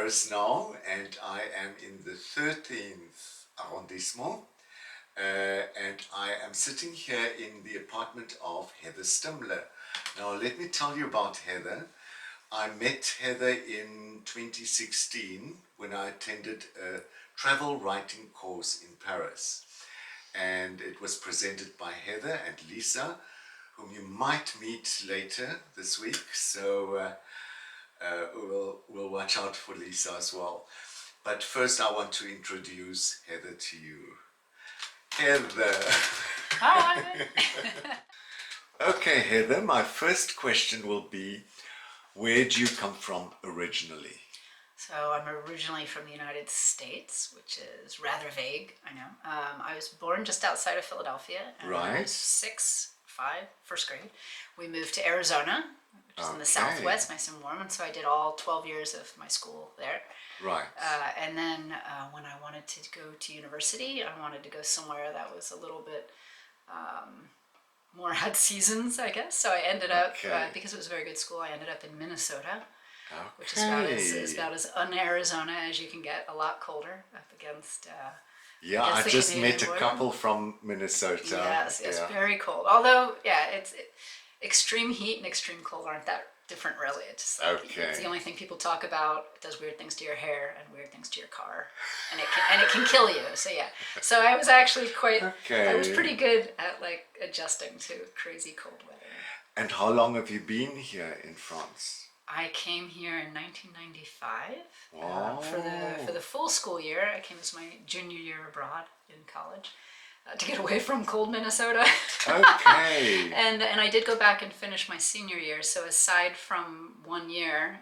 Paris now, and I am in the 13th arrondissement, and I am sitting here in the apartment of Heather Stimmler. Now let me tell you about Heather. I met Heather in 2016 when I attended a travel writing course in Paris, and it was presented by Heather and Lisa, whom you might meet later this week, so we'll watch out for Lisa as well. But first I want to introduce Heather to you. Heather. Hi. Okay, Heather, my first question will be, where do you come from originally? So I'm originally from the United States, which is rather vague, I know. I was born just outside of Philadelphia, and when I was first grade, we moved to Arizona, which is in the Southwest, nice and warm, and so I did all 12 years of my school there. Right. And then when I wanted to go to university, I wanted to go somewhere that was a little bit more had seasons, I guess. So I ended up, because it was a very good school, I ended up in Minnesota, which is about as un-Arizona as you can get, a lot colder up against I just Canadian met a border. couple from Minnesota. Yes, it's very cold. Although, extreme heat and extreme cold aren't that different, really. It's like, it's the only thing people talk about. It does weird things to your hair and weird things to your car, and it can kill you. So yeah. So I was actually I was pretty good at like adjusting to crazy cold weather. And how long have you been here in France? I came here in 1995 for the full school year. I came as my junior year abroad in college to get away from cold Minnesota. Okay. And I did go back and finish my senior year. So aside from 1 year,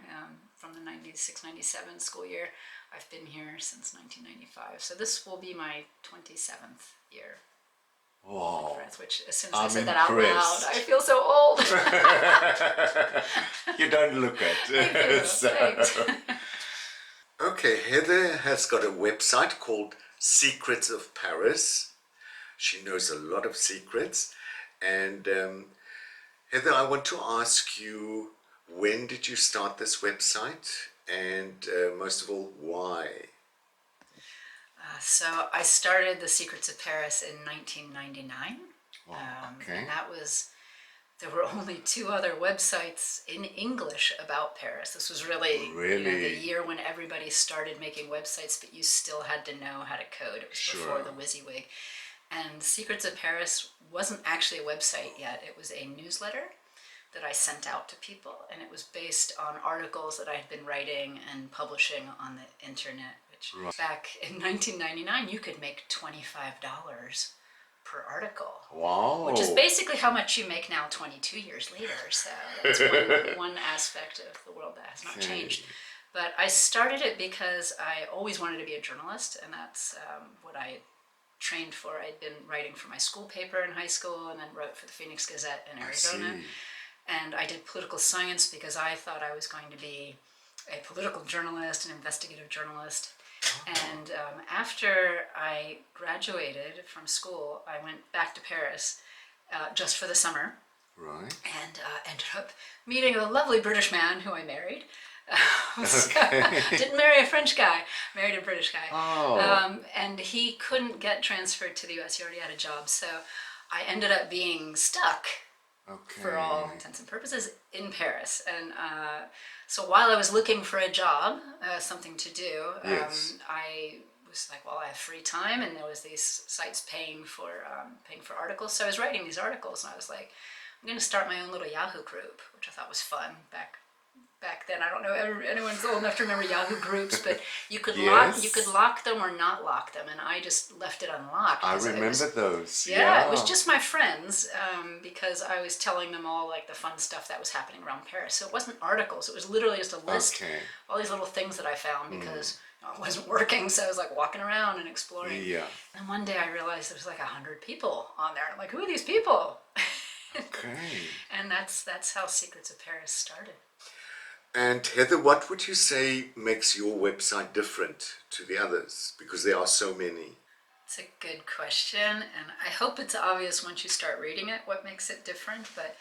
from the 96-97 school year, I've been here since 1995. So this will be my 27th year. Wow. France, which as soon as I said that out loud, I feel so old. You don't look it. So. Okay, Heather has got a website called Secrets of Paris. She knows a lot of secrets. And Heather, I want to ask you, when did you start this website? And most of all, why? So I started the Secrets of Paris in 1999. Wow, and there were only 2 other websites in English about Paris. This was really the year when everybody started making websites, but you still had to know how to code. It was before the WYSIWYG. And Secrets of Paris wasn't actually a website yet. It was a newsletter that I sent out to people, and it was based on articles that I had been writing and publishing on the internet. Back in 1999, you could make $25 per article. Wow. Which is basically how much you make now 22 years later. So that's one aspect of the world that has not changed. But I started it because I always wanted to be a journalist, and that's what I trained for. I'd been writing for my school paper in high school, and then wrote for the Phoenix Gazette in Arizona. And I did political science because I thought I was going to be a political journalist, an investigative journalist. And after I graduated from school, I went back to Paris just for the summer. Right. And ended up meeting a lovely British man who I married. Didn't marry a French guy, married a British guy. Oh. And he couldn't get transferred to the US. He already had a job. So I ended up being stuck, for all intents and purposes, in Paris. And so while I was looking for a job, something to do, I was like, well, I have free time, and there was these sites paying for articles. So I was writing these articles, and I was like, I'm going to start my own little Yahoo group, which I thought was fun back then. I don't know if anyone's old enough to remember Yahoo groups, but you could lock them or not lock them, and I just left it unlocked. I remember those. Yeah, it was just my friends, because I was telling them all like the fun stuff that was happening around Paris. So it wasn't articles; it was literally just a list, all these little things that I found because it wasn't working. So I was like walking around and exploring. Yeah. And one day I realized there was like 100 people on there. I'm like, who are these people? And that's how Secrets of Paris started. And Heather, what would you say makes your website different to the others? Because there are so many. It's a good question, and I hope it's obvious once you start reading it what makes it different. But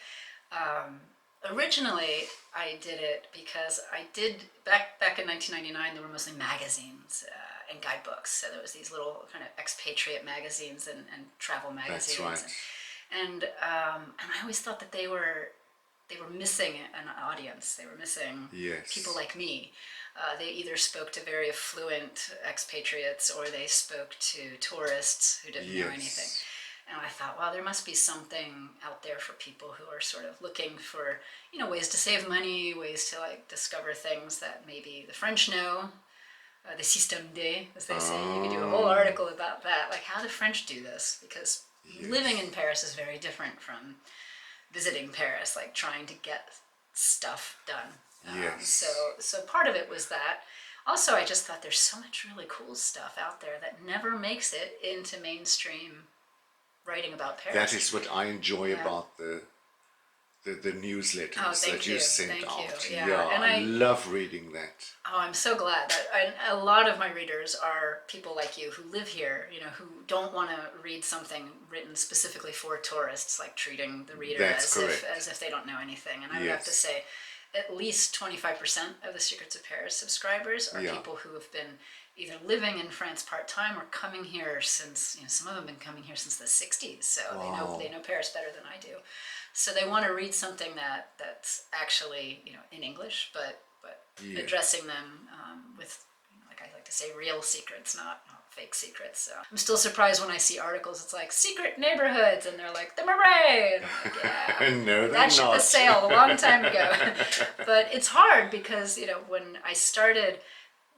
Originally, I did it because I did back in 1999. There were mostly magazines and guidebooks. So there was these little kind of expatriate magazines and travel magazines. That's right. And I always thought that they were missing an audience. They were missing people like me. They either spoke to very affluent expatriates or they spoke to tourists who didn't know anything. And I thought, well, there must be something out there for people who are sort of looking for, ways to save money, ways to like discover things that maybe the French know, the système D, as they say. You could do a whole article about that, like how the French do this, because living in Paris is very different from visiting Paris, like trying to get stuff done. So part of it was that. Also, I just thought there's so much really cool stuff out there that never makes it into mainstream writing about Paris. That is what I enjoy about the newsletters that you sent out. Yeah, and I love reading that. Oh, I'm so glad that a lot of my readers are people like you who live here, who don't want to read something written specifically for tourists, like treating the reader as if they don't know anything. And I would have to say, at least 25% of the Secrets of Paris subscribers are people who have been either living in France part-time or coming here since, some of them have been coming here since the 60s, so they know Paris better than I do. So they want to read something that's actually, in English, but addressing them with, like I like to say, real secrets, not fake secrets. So I'm still surprised when I see articles. It's like secret neighborhoods, and they're like the Marais. And I'm like, yeah, no, that ship has sailed a long time ago. But it's hard because when I started,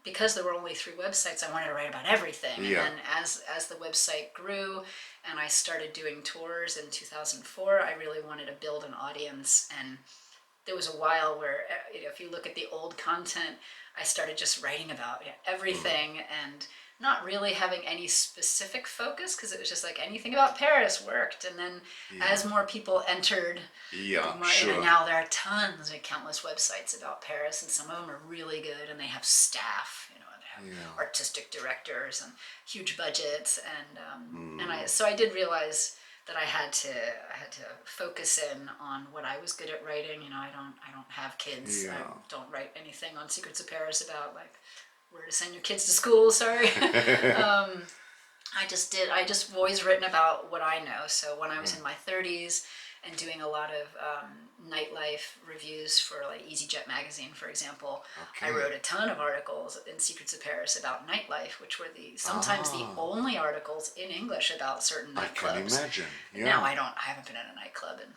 because there were only 3 websites, I wanted to write about everything. And then as the website grew and I started doing tours in 2004, I really wanted to build an audience. And there was a while where, if you look at the old content, I started just writing about everything and not really having any specific focus, because it was just like anything about Paris worked. And then as more people entered, now there are tons and countless websites about Paris, and some of them are really good, and they have staff, and they have artistic directors and huge budgets, and so I did realize that I had to focus in on what I was good at writing. I don't have kids. I don't write anything on Secrets of Paris about like where to send your kids to school. Sorry. I just always written about what I know. So when I was in my 30s and doing a lot of nightlife reviews for like EasyJet magazine, for example, I wrote a ton of articles in Secrets of Paris about nightlife, which were sometimes the only articles in English about certain nightclubs. I can imagine. Yeah. Now I haven't been in a nightclub in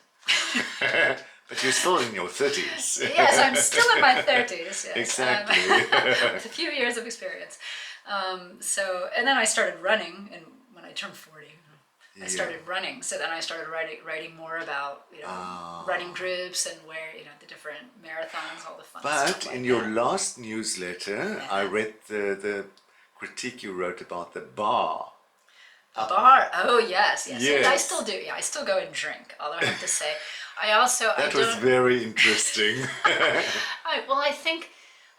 But you're still in your 30s. Yes, I'm still in my 30s. Yes. Exactly. With a few years of experience. And then I started running, and when I turned 40, I started running. So then I started writing more about running groups and where the different marathons, all the fun stuff. But in your last newsletter, I read the critique you wrote about the bar. Bar? Oh yes. I still do. Yeah, I still go and drink. Although I have to say, that was very interesting.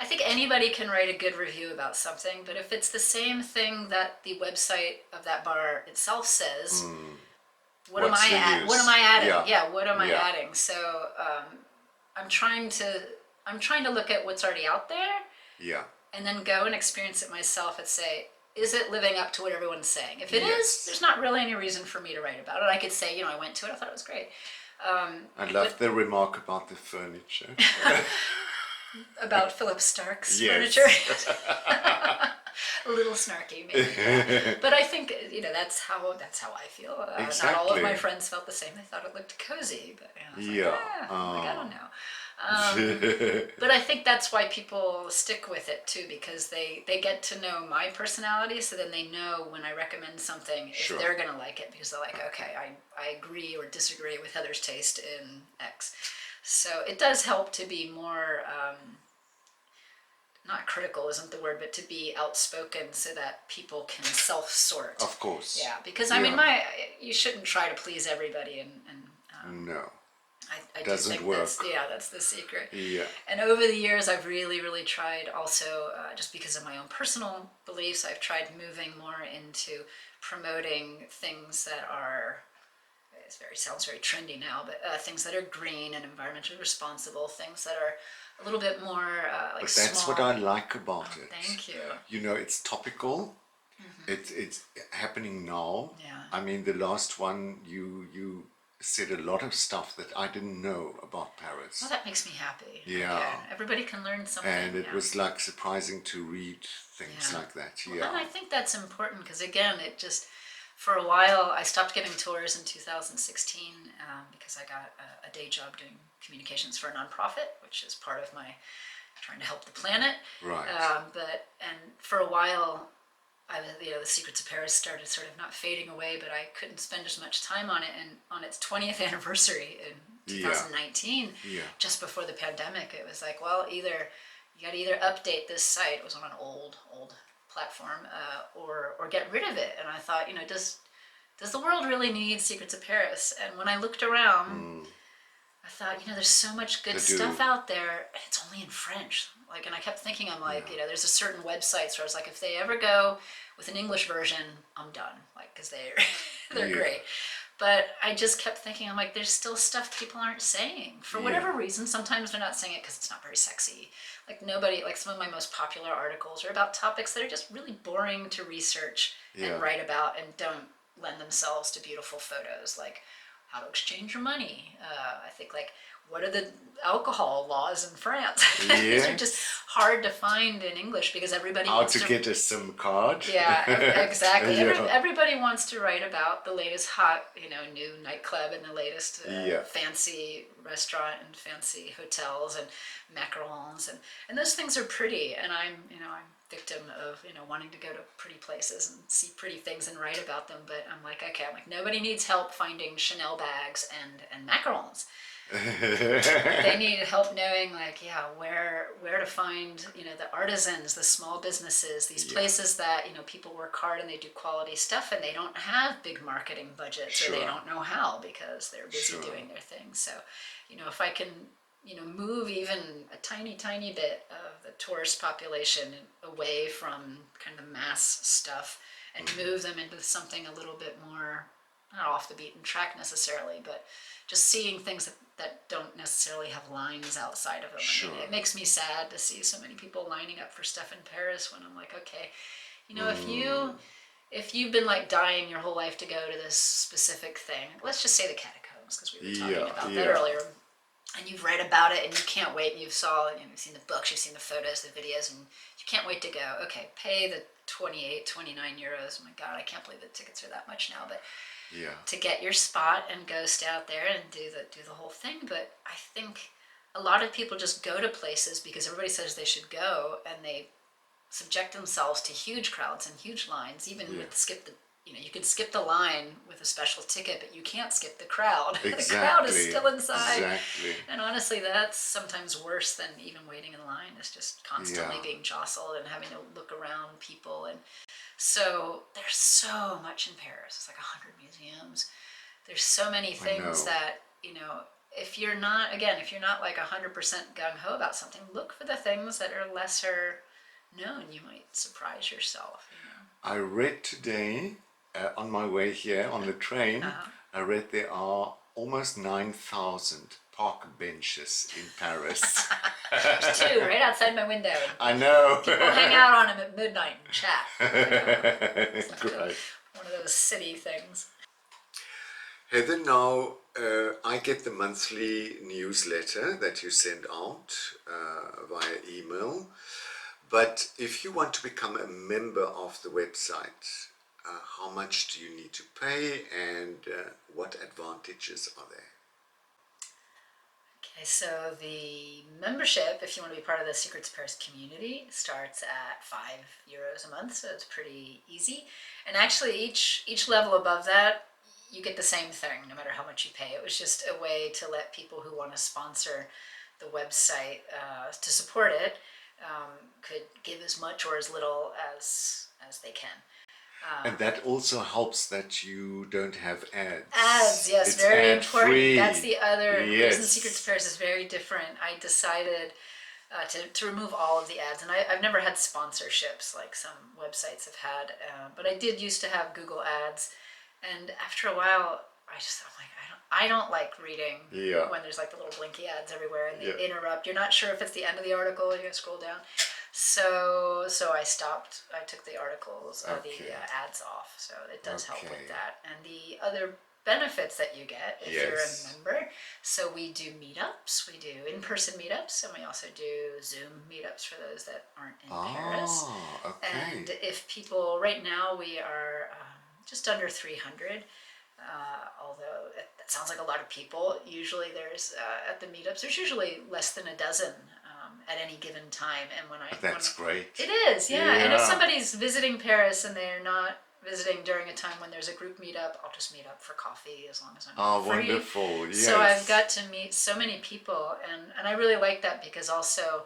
I think anybody can write a good review about something, but if it's the same thing that the website of that bar itself says, what am I adding? What am I adding? So I'm trying to look at what's already out there. Yeah. And then go and experience it myself and say, is it living up to what everyone's saying? If it is, there's not really any reason for me to write about it. I could say, I went to it, I thought it was great. I love the remark about the furniture. About Philip Stark's furniture. A little snarky, maybe. But I think that's how I feel. Not all of my friends felt the same. They thought it looked cozy, but I don't know. But I think that's why people stick with it too, because they get to know my personality, so then they know when I recommend something if they're gonna like it, because they're like, okay, I agree or disagree with Heather's taste in X. So it does help to be more, not critical isn't the word, but to be outspoken so that people can self-sort. Of course. Yeah, because you shouldn't try to please everybody, and no. I doesn't think work. That's the secret. Yeah. And over the years, I've really, really tried also, just because of my own personal beliefs, I've tried moving more into promoting things that are sounds very trendy now, but things that are green and environmentally responsible, things that are a little bit more like But that's small. what I like about it. Thank you. You know, it's topical. It's happening now. Yeah. I mean, the last one, you said a lot of stuff that I didn't know about Paris. Well, that makes me happy. Yeah. Okay. Everybody can learn something. And it was like surprising to read things like that. Well, Yeah. and I think that's important because, again, it just, for a while, I stopped giving tours in 2016 because I got a day job doing communications for a nonprofit, which is part of my trying to help the planet. Right. And for a while, the Secrets of Paris started sort of not fading away, but I couldn't spend as much time on it. And on its 20th anniversary in 2019, just before the pandemic, it was like, well, you got to either update this site. It was on an old platform, or get rid of it. And I thought, does the world really need Secrets of Paris? And when I looked around, I thought, there's so much good stuff out there, and it's only in French. Like, and I kept thinking, I'm like, there's a certain websites where I was like, if they ever go with an English version, I'm done. Like, because they're great. But I just kept thinking, I'm like, there's still stuff people aren't saying for whatever reason. Sometimes they're not saying it because it's not very sexy. Like some of my most popular articles are about topics that are just really boring to research and write about and don't lend themselves to beautiful photos. Like how to exchange your money. I think like, what are the alcohol laws in France? These are just hard to find in English because everybody wants to get a SIM card. Yeah, exactly. Everybody wants to write about the latest hot, new nightclub and the latest fancy restaurant and fancy hotels and macarons and those things are pretty. And I'm victim of wanting to go to pretty places and see pretty things and write about them. But I'm like, okay, nobody needs help finding Chanel bags and macarons. They need help knowing where to find the artisans, the small businesses, these places that people work hard and they do quality stuff and they don't have big marketing budgets or they don't know how because they're busy doing their thing. So if I can move even a tiny bit of the tourist population away from kind of the mass stuff and move them into something a little bit more, not off the beaten track necessarily, but just seeing things that don't necessarily have lines outside of them. I mean, it makes me sad to see so many people lining up for stuff in Paris when I'm like, okay, if you've been like dying your whole life to go to this specific thing, let's just say the catacombs, because we were talking about that earlier, and you've read about it and you can't wait, and you've seen the books, you've seen the photos, the videos, and you can't wait to go. Okay, pay the 28, 29 euros. Oh my God, I can't believe the tickets are that much now, but to get your spot and go stay out there and do the whole thing. But I think a lot of people just go to places because everybody says they should go, and they subject themselves to huge crowds and huge lines. Even with you can skip the line with a special ticket, but you can't skip the crowd. Exactly. The crowd is still inside. Exactly. And honestly, that's sometimes worse than even waiting in line. It's just constantly being jostled and having to look around people. And so there's so much in Paris. It's like 100 museums. There's so many things that, if you're not like 100% gung-ho about something, look for the things that are lesser known. You might surprise yourself. I read today, on my way here on the train, I read there are almost 9,000 park benches in Paris. There's two right outside my window. I know. People hang out on them at midnight and chat. It's like Great. one of those city things. Heather, now I get the monthly newsletter that you send out via email. But if you want to become a member of the website, how much do you need to pay, and what advantages are there? Okay, so the membership, if you want to be part of the Secrets of Paris community, starts at €5 a month, so it's pretty easy. And actually, each level above that, you get the same thing, no matter how much you pay. It was just a way to let people who want to sponsor the website to support it could give as much or as little as they can. And that also helps that you don't have ads. Ads, yes, it's very ad important. Free. That's the other reason Secrets of Paris is very different. I decided to remove all of the ads, and I've never had sponsorships like some websites have had, but I did used to have Google Ads, and after a while I'm like, I don't like reading Yeah. when there's like the little blinky ads everywhere and they Yeah. interrupt. You're not sure if it's the end of the article. You're gonna scroll down. So I stopped. I took the articles, the ads off. So it does help with that. And the other benefits that you get if you're a member. So we do meetups. We do in-person meetups, and we also do Zoom meetups for those that aren't in Paris. And if people, right now we are just under 300. Although that sounds like a lot of people. Usually there's at the meetups there's usually less than a dozen at any given time. And that's great. It is, yeah. And if somebody's visiting Paris and they're not visiting during a time when there's a group meetup, I'll just meet up for coffee as long as I'm free. Wonderful! Yes. So I've got to meet so many people, and I really like that because also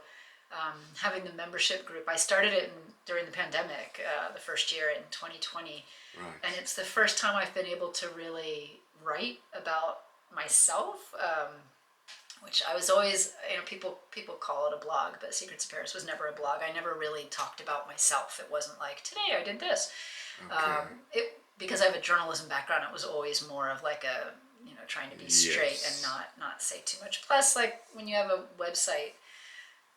having the membership group, I started it during the pandemic, the first year in 2020. Right. And it's the first time I've been able to really write about myself, which I was always, people call it a blog, but Secrets of Paris was never a blog. I never really talked about myself. It wasn't like, today I did this. Because I have a journalism background, it was always more of like a, trying to be straight and not say too much. Plus, like when you have a website,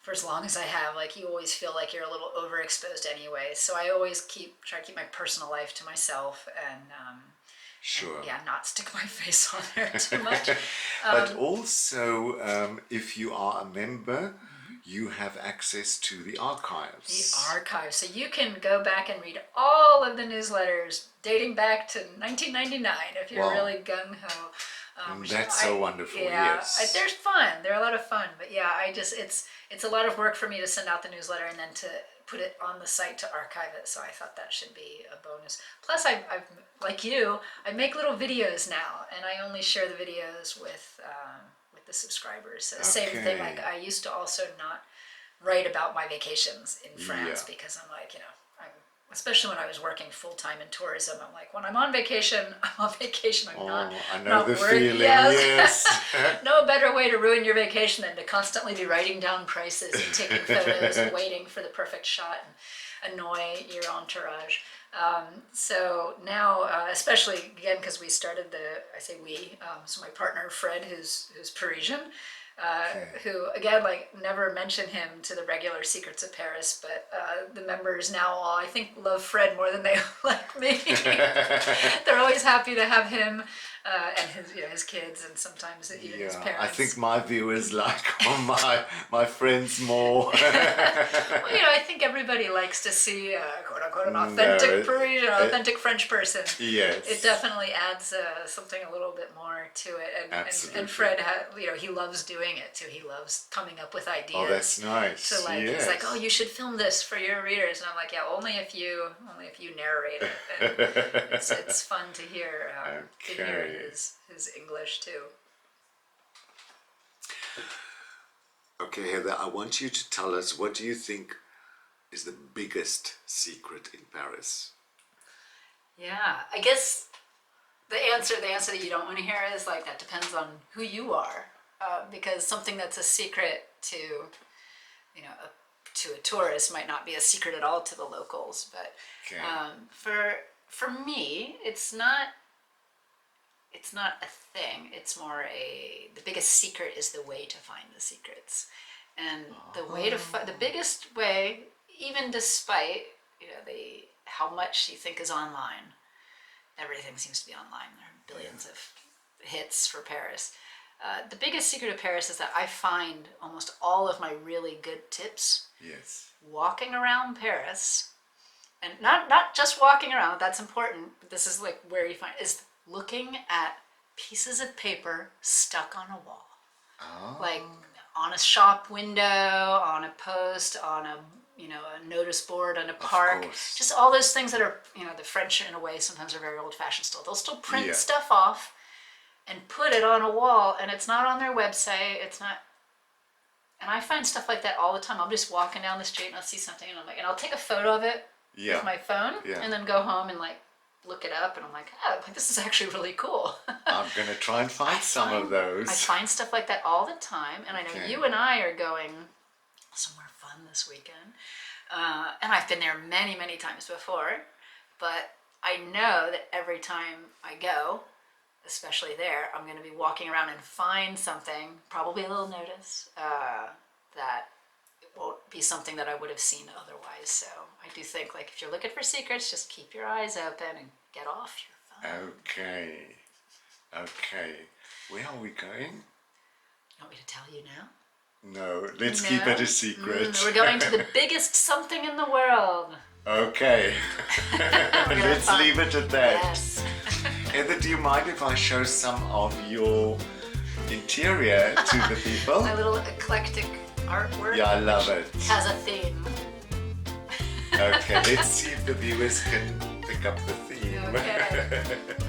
for as long as I have, like you always feel like you're a little overexposed anyway. So I always try to keep my personal life to myself and not stick my face on there too much. But also, if you are a member, you have access to the archives. The archives. So you can go back and read all of the newsletters dating back to 1999 if you're really gung-ho. That's so wonderful. Yes, they're fun. They're a lot of fun. But yeah, it's a lot of work for me to send out the newsletter and then to put it on the site to archive it. So I thought that should be a bonus. Plus, I've like you, I make little videos now, and I only share the videos with the subscribers. So same thing. Like I used to also not write about my vacations in France because I'm like, especially when I was working full-time in tourism, I'm like, when I'm on vacation, I'm on vacation. I know the feeling, yes. No better way to ruin your vacation than to constantly be writing down prices and taking photos and waiting for the perfect shot and annoy your entourage. So now, especially, again, because we started I say we, so my partner, Fred, who's Parisian, who, again, like never mention him to the regular Secrets of Paris, but the members now all, I think, love Fred more than they like me. They're always happy to have him and his kids, and sometimes even his parents. I think my viewers like my friends more. Well, I think everybody likes to see quote unquote an authentic Parisian, authentic French person. Yes, it definitely adds something a little bit more to it. And Fred, he loves doing it too. He loves coming up with ideas. Oh, that's nice. So he's like, oh, you should film this for your readers, and I'm like, yeah, only if you narrate it. And it's fun to hear his English too. Okay, Heather, I want you to tell us, what do you think is the biggest secret in Paris? Yeah, I guess the answer that you don't want to hear is like, that depends on who you are, because something that's a secret to to a tourist might not be a secret at all to the locals. But for me, it's not a thing. It's more the biggest secret is the way to find the secrets, and the way to the biggest way, even despite how much you think is online. Everything seems to be online. There are billions of hits for Paris. The biggest secret of Paris is that I find almost all of my really good tips walking around Paris, and not just walking around. That's important, but this is like where you find is looking at pieces of paper stuck on a wall, like on a shop window, on a post, on a notice board on a park, just all those things that are, the French in a way sometimes are very old-fashioned still. They'll still print stuff off and put it on a wall, and it's not on their website. It's not, and I find stuff like that all the time. I'll be just walking down the street and I'll see something, and I'm like, and I'll take a photo of it with my phone, and then go home and like look it up, and I'm like, oh, this is actually really cool. I'm gonna try and find some of those. I find stuff like that all the time, and I know you and I are going somewhere fun this weekend, and I've been there many, many times before, but I know that every time I go, especially there, I'm going to be walking around and find something, probably a little notice, that it won't be something that I would have seen otherwise. So I do think, like, if you're looking for secrets, just keep your eyes open and get off your phone. Okay. Okay. Where are we going? You want me to tell you now? No, let's keep it a secret. We're going to the biggest something in the world. Okay. Let's leave it at that. Yes. Heather, do you mind if I show some of your interior to the people? My little eclectic artwork. Yeah, I love it. Has a theme. Okay, let's see if the viewers can pick up the theme. Okay.